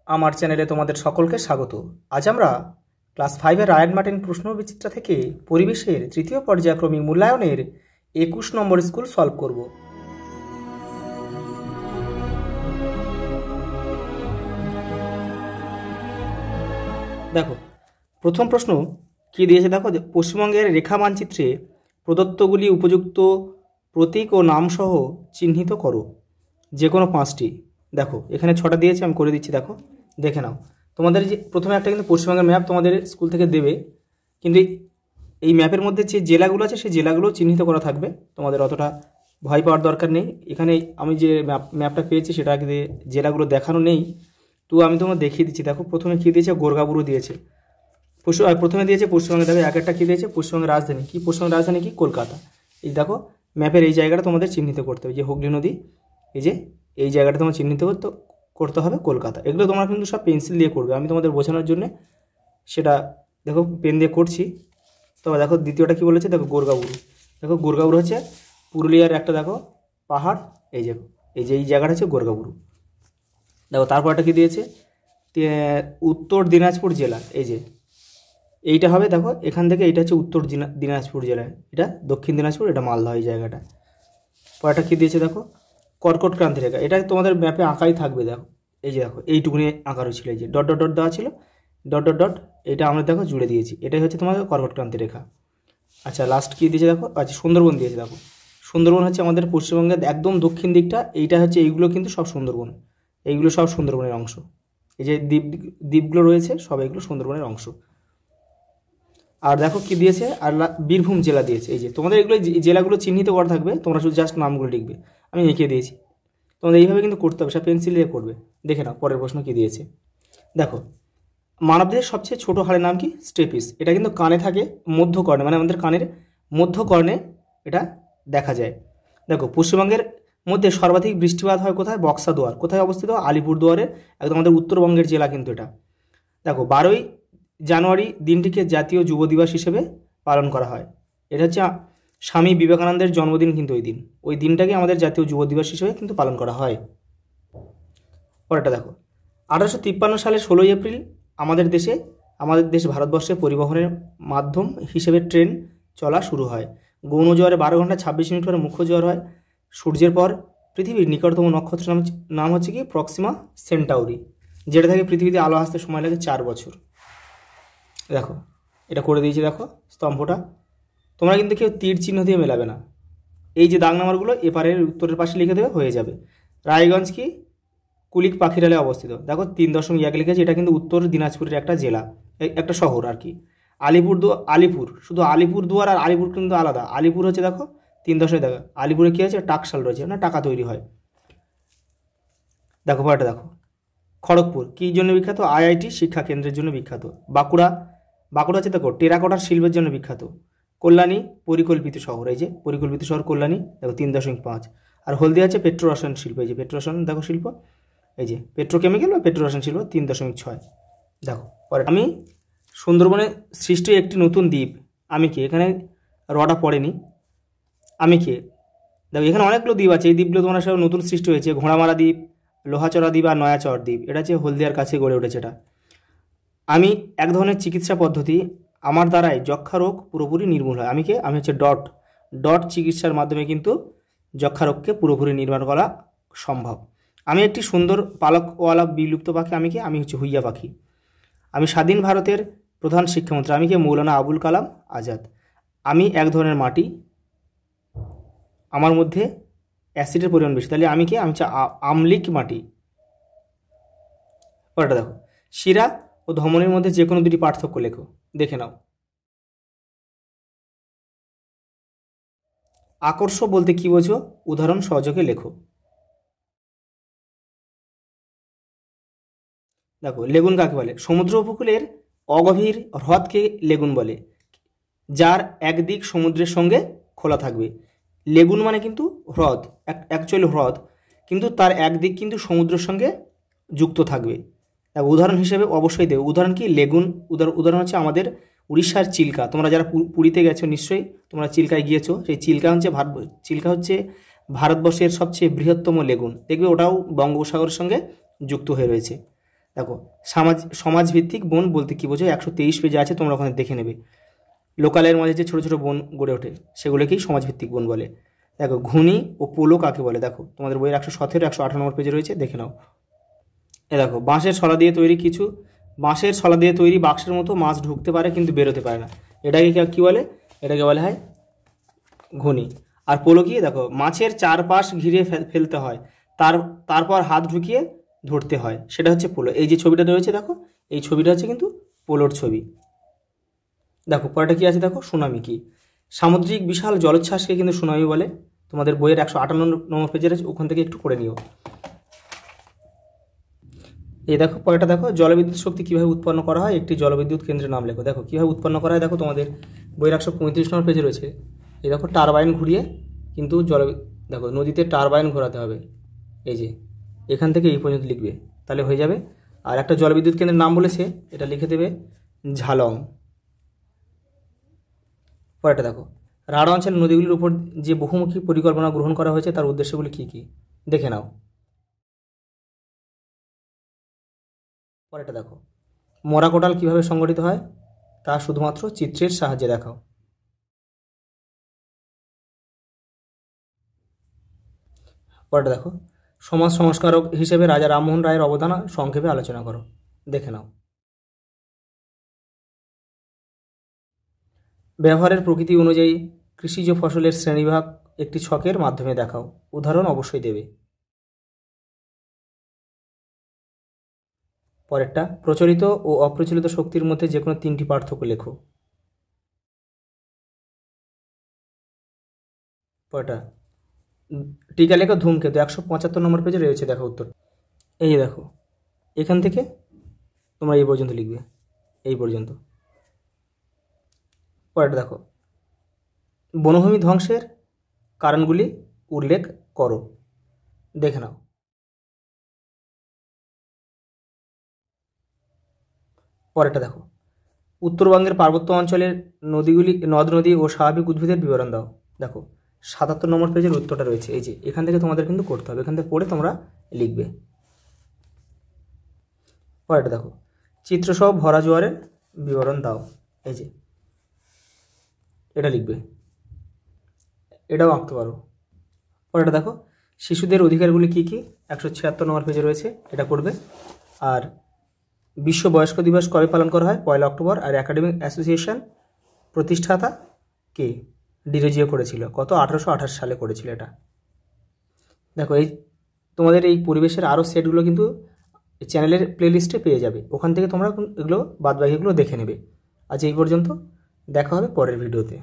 আমার চ্যানেলে তোমাদের সকলকে স্বাগত। আজ আমরা ক্লাস 5-এর রায়ান মার্টিন প্রশ্ন বিচিত্রা থেকে পরিবেশের তৃতীয় পর্যায়ক্রমিক মূল্যায়নের 21 নম্বর স্কুল সলভ করব। দেখো প্রথম প্রশ্ন কি দিয়েছে, দেখো পশ্চিমবঙ্গের রেখা মানচিত্রে প্রদত্তগুলি উপযুক্ত প্রতীক ও নামসহ চিহ্নিত করো, যে কোনো 5টি। দেখো এখানে 6টা দিয়েছে, আমি করে দিচ্ছি। দেখো দেখে নাও। তোমাদের যে প্রথমে একটা কিন্তু পশ্চিমবঙ্গের ম্যাপ তোমাদের স্কুল থেকে দেবে, কিন্তু এই ম্যাপের মধ্যে যে জেলাগুলো আছে সেই জেলাগুলো চিহ্নিত করা থাকবে, তোমাদের অতটা ভয় পাওয়ার দরকার নেই। এখানে আমি যে ম্যাপটা পেয়েছি সেটা আগে জেলাগুলো দেখানো নেই, তো আমি তোমাকে দেখিয়ে দিচ্ছি। দেখো প্রথমে কী দিয়েছে, গোর্গাবুরু দিয়েছে। প্রথমে দিয়েছে পশ্চিমবঙ্গে, দেখো এক একটা কী দিয়েছে, পশ্চিমবঙ্গের রাজধানী কি, পশ্চিমবঙ্গের রাজধানী কি, কলকাতা। এই দেখো ম্যাপের এই জায়গাটা তোমাদের চিহ্নিত করতে হবে, যে হুগলি নদী, এই যে এই জায়গাটা তোমার চিহ্নিত করতে হবে কলকাতা। এগুলো তোমরা কিন্তু সব পেন্সিল দিয়ে করবে, আমি তোমাদের বোঝানোর জন্য সেটা দেখো পেন দিয়ে করছি। তবে দেখো দ্বিতীয়টা কি বলেছে, দেখো গোর্গাবুরু। দেখো গোর্গাবুরু হচ্ছে পুরুলিয়ার একটা দেখো পাহাড়, এই যে এই জায়গাটা হচ্ছে গোর্গাবুরু। দেখো তারপর একটা কী দিয়েছে, উত্তর দিনাজপুর জেলা, এই যে এইটা হবে। দেখো এখান থেকে এইটা হচ্ছে উত্তর দিনাজপুর জেলা, এটা দক্ষিণ দিনাজপুর, এটা মালদহ, এই জায়গাটা। পরেরটা কী দিয়েছে, দেখো কর্কট ক্রান্তি রেখা, এটা তোমাদের ম্যাপে আঁকাই থাকবে। দেখো এই যে দেখো এইটুকুনি আঁকা ছিল, এই যে ডট ডট ডট দেওয়া ছিল, ডট ডট ডট, এটা আমরা দেখো জুড়ে দিয়েছি, এটাই হচ্ছে তোমাদের কর্কট ক্রান্তি রেখা। আচ্ছা লাস্ট কী দিয়েছে, দেখো আচ্ছা সুন্দরবন দিয়েছে। দেখো সুন্দরবন হচ্ছে আমাদের পশ্চিমবঙ্গের একদম দক্ষিণ দিকটা, এইটা হচ্ছে এইগুলো কিন্তু সব সুন্দরবন, এইগুলো সব সুন্দরবনের অংশ। এই যে দ্বীপগুলো রয়েছে সব এগুলো সুন্দরবনের অংশ। আর দেখো কি দিয়েছে, আর বীরভূম জেলা দিয়েছে। এই যে তোমাদের এগুলো জেলাগুলো চিহ্নিত করা থাকবে, তোমরা শুধু জাস্ট নামগুলো লিখবে, আমি এঁকে দিয়েছি। তোমাদের এইভাবে কিন্তু করতে হবে, সব পেন্সিল দিয়ে করবে। দেখে নাও পরের প্রশ্ন কি দিয়েছে। দেখো মানবদেহের সবচেয়ে ছোট হাড়ের নাম কি, স্টেপিস। এটা কিন্তু কানে থাকে, মধ্যকর্ণে, মানে আমাদের কানের মধ্যকর্ণে এটা দেখা যায়। দেখো পশ্চিমবঙ্গের মধ্যে সর্বাধিক বৃষ্টিপাত হয় কোথায়, বক্সাদুয়ার। কোথায় অবস্থিত, আলিপুরদুয়ারের একদম আমাদের উত্তরবঙ্গের জেলা কিন্তু এটা। দেখো 12ই জানুয়ারি দিনটিকে জাতীয় যুব দিবস হিসেবে পালন করা হয়। এটা হচ্ছে স্বামী বিবেকানন্দের জন্মদিন, কিন্তু ওই দিনটাকে আমাদের জাতীয় যুব দিবস হিসেবে কিন্তু পালন করা হয়। পরেরটা দেখো 1853 সালে 16ই এপ্রিল আমাদের দেশ ভারতবর্ষে পরিবহনের মাধ্যম হিসেবে ট্রেন চলা শুরু হয়। গৌণ জোয়ারে 12 ঘন্টা 26 মিনিট পরে মুখ্য জোয়ার হয়। সূর্যের পর পৃথিবীর নিকটতম নক্ষত্রের নাম হচ্ছে কি, প্রক্সিমা সেন্টাউরি, যেটা থেকে পৃথিবীতে আলো আসতে সময় লাগে 4 বছর। দেখো এটা করে দিয়েছি, দেখো স্তম্ভটা। তোমরা কিন্তু কেউ তীর চিহ্ন দিয়ে মেলাবে না, এই যে দাগ নাম্বারগুলো এপারের উত্তরের পাশে লিখে দেবে, হয়ে যাবে। রায়গঞ্জ কি, কুলিক পাখিরালে অবস্থিত। দেখো 3.1 লিখেছে, এটা কিন্তু উত্তর দিনাজপুরের একটা জেলা, একটা শহর আর কি। আলিপুর, শুধু আলিপুরদুয়ার আর আলিপুর কিন্তু আলাদা। আলিপুর হচ্ছে দেখো 3., দেখো আলিপুরে কী আছে, টাকশাল রয়েছে, না টাকা তৈরি হয়। দেখো পরেরটা দেখো খড়গপুর কী জন্য বিখ্যাত, আইআইটি শিক্ষা কেন্দ্রের জন্য বিখ্যাত। বাঁকুড়া হচ্ছে দেখো টেরাকোটার শিল্পের জন্য বিখ্যাত। কল্যাণী পরিকল্পিত শহর, এই যে পরিকল্পিত শহর কল্যাণী, দেখো 3.5। আর হলদিয়া আছে পেট্রো রসায়ন শিল্প, এই যে পেট্রো রসায়ন দেখো শিল্প, এই যে পেট্রোকেমিক্যাল বা পেট্রো রসায়ন শিল্প 3.6। দেখো পরে আমি সুন্দরবনে সৃষ্টি একটি নতুন দ্বীপ, আমি কি, এখানে রটা পড়েনি, আমি কে। দেখো এখানে অনেকগুলো দ্বীপ আছে, এই দ্বীপগুলো তোমরা সব নতুন সৃষ্টি হয়েছে, ঘোড়ামারা দ্বীপ, লোহাচড়া দ্বীপ আর নয়াচর দ্বীপ, এটা হচ্ছে হলদিয়ার কাছে গড়ে উঠেছে। এটা আমি এক ধরনের চিকিৎসা পদ্ধতি, আমার দ্বারাই যক্ষা রোগ পুরোপুরি নির্মূল হয়। আমি কে, আমি হচ্ছে ডট চিকিৎসার মাধ্যমে কিন্তু যক্ষা রোগকে পুরোপুরি নির্মূল করা সম্ভব। আমি একটি সুন্দর পালকওয়ালা বিলুপ্ত পাখি, আমি কে, আমি হচ্ছে হুইয়া পাখি। আমি স্বাধীন ভারতের প্রধান শিক্ষামন্ত্রী, আমি কে, মৌলানা আবুল কালাম আজাদ। আমি এক ধরনের মাটি, আমার মধ্যে অ্যাসিডের পরিমাণ বেশি, তাহলে আমি কে, আমি হচ্ছে আম্লিক মাটি। পরেরটা দেখো শিরা ও ধমনীর মধ্যে যে কোনো দুটি পার্থক্য লেখো, দেখে নাও। আকর্ষ বলতে কি বোঝো, উদাহরণ সহযোগে লেখো। দেখো লেগুন কাকে বলে, সমুদ্র উপকূলের অগভীর হ্রদকে লেগুন বলে, যার একদিক সমুদ্রের সঙ্গে খোলা থাকবে। লেগুন মানে কিন্তু হ্রদ, অ্যাকচুয়ালি হ্রদ, কিন্তু তার একদিক কিন্তু সমুদ্রের সঙ্গে যুক্ত থাকবে। উদাহরণ হিসেবে অবশ্যই দেবে, উদাহরণ কি, লেগুন। উদাহরণ হচ্ছে আমাদের উড়িষ্যার চিল্কা, তোমরা যারা পুরীতে গেছো নিশ্চয়ই তোমরা চিল্কায় গিয়েছো, সেই চিল্কা হচ্ছে ভারতবর্ষের সবচেয়ে বৃহত্তম লেগুন, দেখবে ওটাও বঙ্গোপসাগরের সঙ্গে যুক্ত হয়ে রয়েছে। দেখো সমাজভিত্তিক বন বলতে কী বোঝায় 123 পেজে আছে, তোমরা ওখানে দেখে নেবে। লোকালয়ের মাঝে যে ছোটো ছোটো বন গড়ে ওঠে সেগুলোকেই সমাজভিত্তিক বন বলে। দেখো ঘুনি ও পোলো কাকে বলে, দেখো তোমাদের বইয়ের 117, 118 নম্বর পেজে রয়েছে, দেখে নাও। দেখো বাঁশের শলা দিয়ে তৈরি বাক্সের মতো মাছ ঢুকতে পারে কিন্তু বেরোতে পারে না, এটাকে কী বলে? এটাকে বলা হয় ঘুনি। আর পোলো কি? দেখো মাছের চারপাশ ঘিরে ফেলতে হয়, তারপর হাত ঢুকিয়ে ধরতে হয়, সেটা হচ্ছে পোলো। এই যে ছবিটা রয়েছে দেখো, এই ছবিটা হচ্ছে কিন্তু পোলোর ছবি। দেখো পরেটা কি আছে দেখো, সুনামি কি? সামুদ্রিক বিশাল জলোচ্ছ্বাসকে কিন্তু সুনামি বলে। তোমাদের বইয়ের 158 নম্বর পেজের আছে, ওখান থেকে একটু করে নিও। এই দেখো পরেটা দেখো, জলবিদ্যুৎ শক্তি কীভাবে উৎপন্ন করা হয়, একটি জলবিদ্যুৎ কেন্দ্রের নাম লেখো। দেখো কীভাবে উৎপন্ন করা হয়, দেখো তোমাদের বইয়ের 135 নম্বর পেজে রয়েছে। এই দেখো টারবাইন ঘুরিয়ে কিন্তু দেখো নদীতে টারবাইন ঘোরাতে হবে, এই যে এখান থেকে এই পর্যন্ত লিখবে, তাহলে হয়ে যাবে। আর একটা জলবিদ্যুৎ কেন্দ্রের নাম বলেছে, এটা লিখে দেবে ঝালং। পরেটা দেখো, রাঢ় অঞ্চলের নদীগুলির উপর যে বহুমুখী পরিকল্পনা গ্রহণ করা হয়েছে তার উদ্দেশ্যগুলি কী কী, দেখে নাও। পরেটা দেখো, মরা কোটাল কীভাবে সংগঠিত হয় তা শুধুমাত্র চিত্রের সাহায্যে দেখাও। পরেটা দেখো, সমাজ সংস্কারক হিসেবে রাজা রামমোহন রায়ের অবদান সংক্ষেপে আলোচনা করো, দেখে নাও। ব্যবহারের প্রকৃতি অনুযায়ী কৃষিজ ফসলের শ্রেণীবিভাগ একটি ছকের মাধ্যমে দেখাও, উদাহরণ অবশ্যই দেবে। পরেরটা, প্রচলিত ও অপ্রচলিত শক্তির মধ্যে যে কোনো 3টি পার্থক্য লেখো। পরেরটা, টিকা লেখো ধূমকেতু, 175 নম্বর পেজে রয়েছে, দেখো উত্তর। এই যে দেখো এখান থেকে তোমরা এই পর্যন্ত লিখবে, এই পর্যন্ত। পরেরটা দেখো, বনভূমি ধ্বংসের কারণগুলি উল্লেখ করো, দেখে নাও। পরেরটা দেখো, উত্তরবঙ্গের পার্বত্য অঞ্চলের নদ নদী ও স্বাভাবিক উদ্ভিদের বিবরণ দাও। দেখো 77 নম্বর পেজের উত্তরটা রয়েছে, এই যে এখান থেকে তোমাদের কিন্তু করতে হবে, এখান থেকে পড়ে তোমরা লিখবে। পরেরটা দেখো, চিত্রসহ ভরা জোয়ারের বিবরণ দাও, এই যে এটা লিখবে, এটাও আঁকতে পারো। পরেরটা দেখো, শিশুদের অধিকারগুলি কী কী, 176 নম্বর পেজে রয়েছে, এটা করবে। আর বিশ্ব বয়স্ক দিবস কবে পালন করা হয়, 1 অক্টোবর। আর একাডেমিক অ্যাসোসিয়েশন প্রতিষ্ঠাতা কে, ডিরোজিও করেছিল, কত, 1828 সালে করেছিল এটা। দেখো এই তোমাদের এই পরিবেশের আরও সেটগুলো কিন্তু চ্যানেলের প্লেলিস্টে পেয়ে যাবে, ওখান থেকে তোমরা এগুলো বাদবাকিগুলো দেখে নেবে। আজ এই পর্যন্ত, দেখা হবে পরের ভিডিওতে।